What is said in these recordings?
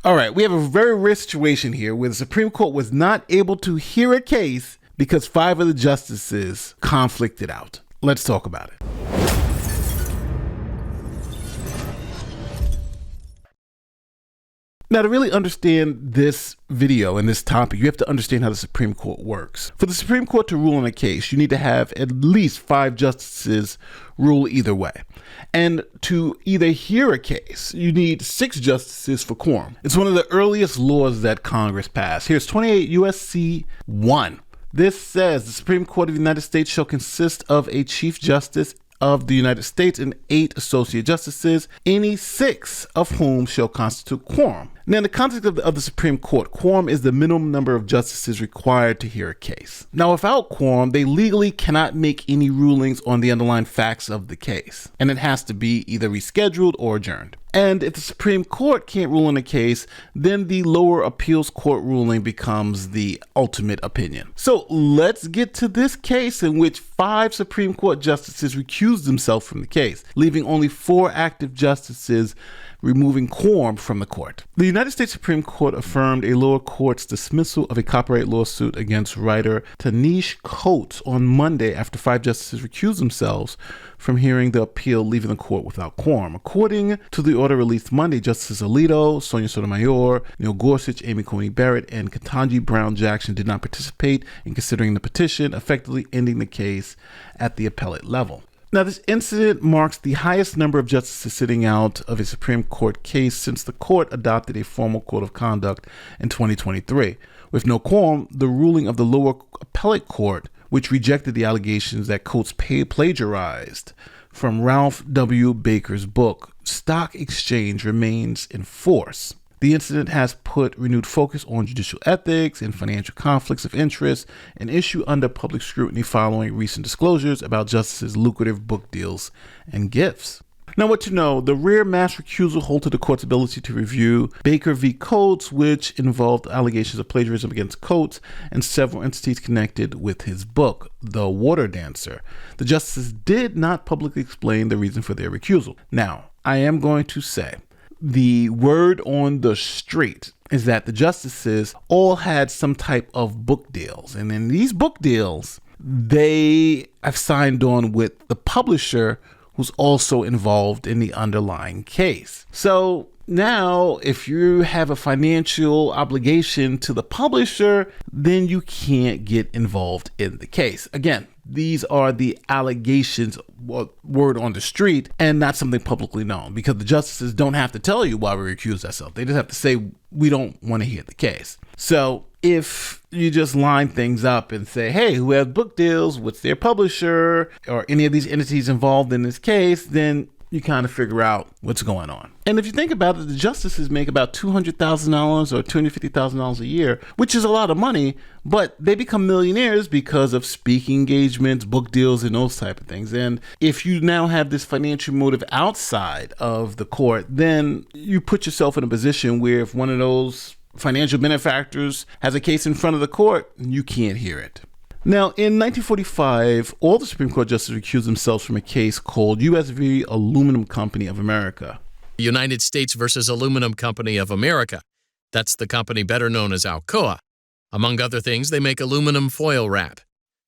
All right, we have a very rare situation here where the Supreme Court was not able to hear a case because 5 of the justices conflicted out. Let's talk about it. Now, to really understand this video and this topic, you have to understand how the Supreme Court works. For the Supreme Court to rule on a case, you need to have at least 5 justices rule either way. And to either hear a case, you need 6 justices for quorum. It's one of the earliest laws that Congress passed. Here's 28 U.S.C. 1. This says the Supreme Court of the United States shall consist of a Chief Justice of the United States and 8 associate justices, any 6 of whom shall constitute quorum. Now, in the context of the Supreme Court, quorum is the minimum number of justices required to hear a case. Now, without quorum, they legally cannot make any rulings on the underlying facts of the case, and it has to be either rescheduled or adjourned. And if the Supreme Court can't rule on a case, then the lower appeals court ruling becomes the ultimate opinion. So let's get to this case in which 5 Supreme Court justices recused themselves from the case, leaving only 4 active justices, removing quorum from the court. The United States Supreme Court affirmed a lower court's dismissal of a copyright lawsuit against writer Tanish Coates on Monday after 5 justices recused themselves from hearing the appeal, leaving the court without quorum. According to the order released Monday, Justices Alito, Sonia Sotomayor, Neil Gorsuch, Amy Coney Barrett, and Ketanji Brown Jackson did not participate in considering the petition, effectively ending the case at the appellate level. Now, this incident marks the highest number of justices sitting out of a Supreme Court case since the court adopted a formal code of conduct in 2023. With no quorum, the ruling of the lower appellate court, which rejected the allegations that Coates plagiarized from Ralph W. Baker's book, Stock Exchange, remains in force. The incident has put renewed focus on judicial ethics and financial conflicts of interest, an issue under public scrutiny following recent disclosures about justices' lucrative book deals and gifts. Now, what you know, the rare mass recusal halted the court's ability to review Baker v. Coates, which involved allegations of plagiarism against Coates and several entities connected with his book, The Water Dancer. The justices did not publicly explain the reason for their recusal. Now, I am going to say, the word on the street is that the justices all had some type of book deals. And in these book deals, they have signed on with the publisher who's also involved in the underlying case. So now, if you have a financial obligation to the publisher, then you can't get involved in the case. Again, these are the allegations, word on the street, and not something publicly known, because the justices don't have to tell you why we recuse ourselves. They just have to say, we don't want to hear the case. So if you just line things up and say, hey, who has book deals, what's their publisher, or any of these entities involved in this case, then you kind of figure out what's going on. And if you think about it, the justices make about $200,000 or $250,000 a year, which is a lot of money, but they become millionaires because of speaking engagements, book deals, and those type of things. And if you now have this financial motive outside of the court, then you put yourself in a position where if one of those financial benefactors has a case in front of the court, you can't hear it. Now, in 1945, all the Supreme Court justices recused themselves from a case called U.S. v. Aluminum Company of America. United States versus Aluminum Company of America. That's the company better known as Alcoa. Among other things, they make aluminum foil wrap.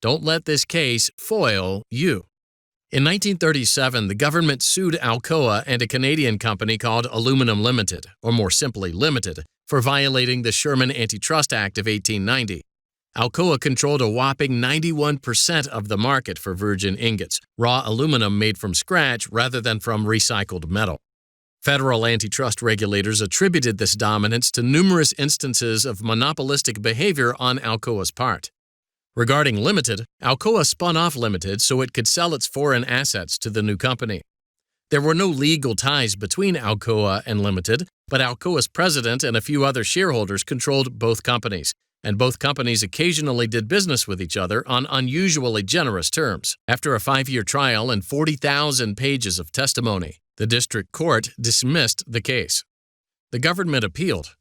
Don't let this case foil you. In 1937, the government sued Alcoa and a Canadian company called Aluminum Limited, or more simply Limited, for violating the Sherman Antitrust Act of 1890. Alcoa controlled a whopping 91% of the market for virgin ingots, raw aluminum made from scratch rather than from recycled metal. Federal antitrust regulators attributed this dominance to numerous instances of monopolistic behavior on Alcoa's part. Regarding Limited, Alcoa spun off Limited so it could sell its foreign assets to the new company. There were no legal ties between Alcoa and Limited, but Alcoa's president and a few other shareholders controlled both companies, and both companies occasionally did business with each other on unusually generous terms. After a 5-year trial and 40,000 pages of testimony, the district court dismissed the case. The government appealed.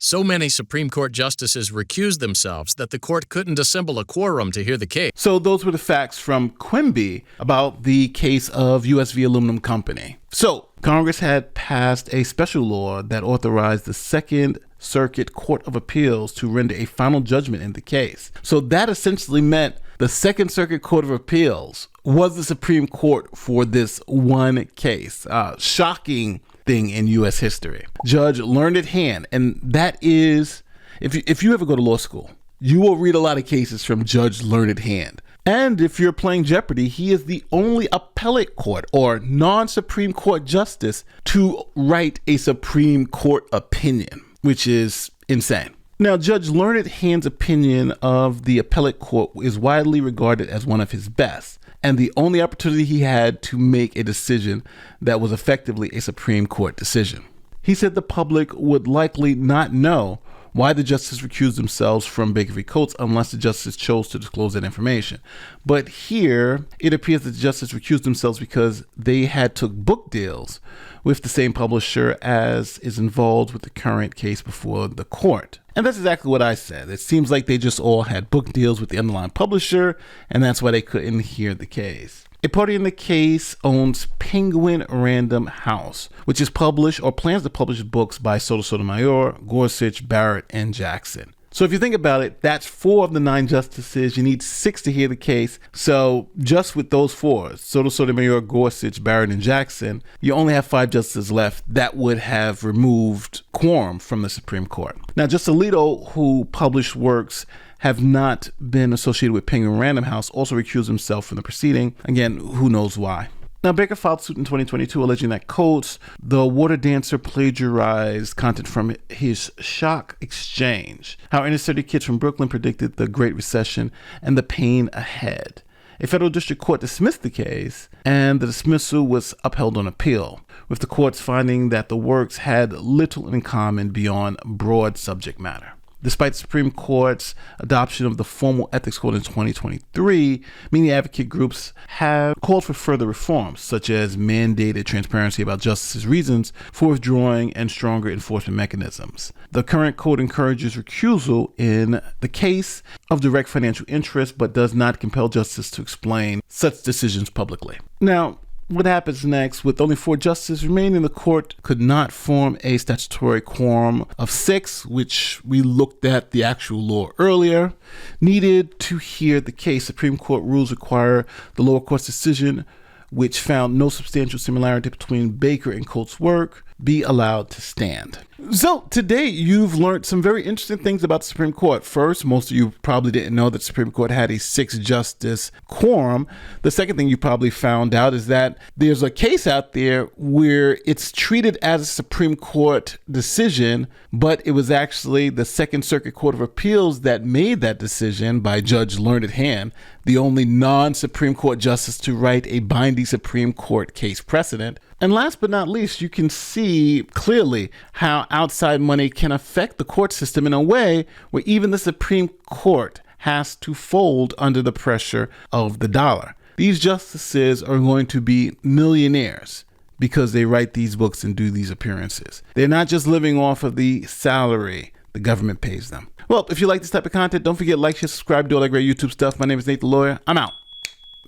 So many Supreme Court justices recused themselves that the court couldn't assemble a quorum to hear the case. So those were the facts from Quimby about the case of U.S. v. Aluminum Company. So Congress had passed a special law that authorized the Second Circuit Court of Appeals to render a final judgment in the case. So that essentially meant the Second Circuit Court of Appeals was the Supreme Court for this one case. Shocking thing in U.S. history. Judge Learned Hand, and that is, if you ever go to law school, you will read a lot of cases from Judge Learned Hand. And if you're playing Jeopardy, he is the only appellate court or non-Supreme Court justice to write a Supreme Court opinion, which is insane. Now, Judge Learned Hand's opinion of the appellate court is widely regarded as one of his best, and the only opportunity he had to make a decision that was effectively a Supreme Court decision. He said the public would likely not know why the justices recused themselves from Baker v. Coates unless the justice chose to disclose that information. But here, it appears that the justices recused themselves because they had took book deals with the same publisher as is involved with the current case before the court. And that's exactly what I said. It seems like they just all had book deals with the underlying publisher, and that's why they couldn't hear the case. A party in the case owns Penguin Random House, which is published or plans to publish books by Sotomayor, Gorsuch, Barrett, and Jackson. So if you think about it, that's 4 of the 9 justices. You need 6 to hear the case. So just with those 4, Sotomayor, Gorsuch, Barrett, and Jackson, you only have 5 justices left that would have removed quorum from the Supreme Court. Now, Justice Alito, who published works have not been associated with Penguin Random House, also recused himself from the proceeding. Again, who knows why. Now, Baker filed suit in 2022 alleging that Coates, the water dancer, plagiarized content from his shock exchange, how inner city kids from Brooklyn predicted the Great Recession and the pain ahead. A federal district court dismissed the case, and the dismissal was upheld on appeal, with the courts finding that the works had little in common beyond broad subject matter. Despite the Supreme Court's adoption of the formal ethics code in 2023, many advocate groups have called for further reforms, such as mandated transparency about justices' reasons for withdrawing and stronger enforcement mechanisms. The current code encourages recusal in the case of direct financial interest, but does not compel justices to explain such decisions publicly. Now, what happens next? With only 4 justices remaining, the court could not form a statutory quorum of 6, which we looked at the actual law earlier, needed to hear the case. Supreme Court rules require the lower court's decision, which found no substantial similarity between Baker and Coates' work, be allowed to stand. So today you've learned some very interesting things about the Supreme Court. First, most of you probably didn't know that the Supreme Court had a 6-justice quorum. The second thing you probably found out is that there's a case out there where it's treated as a Supreme Court decision, but it was actually the Second Circuit Court of Appeals that made that decision by Judge Learned Hand, the only non-Supreme Court justice to write a binding Supreme Court case precedent. And last but not least, you can see clearly how outside money can affect the court system in a way where even the Supreme Court has to fold under the pressure of the dollar. These justices are going to be millionaires because they write these books and do these appearances. They're not just living off of the salary the government pays them. Well, if you like this type of content, don't forget to like, share, subscribe, do all that great YouTube stuff. My name is Nate the Lawyer. I'm out.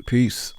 Peace.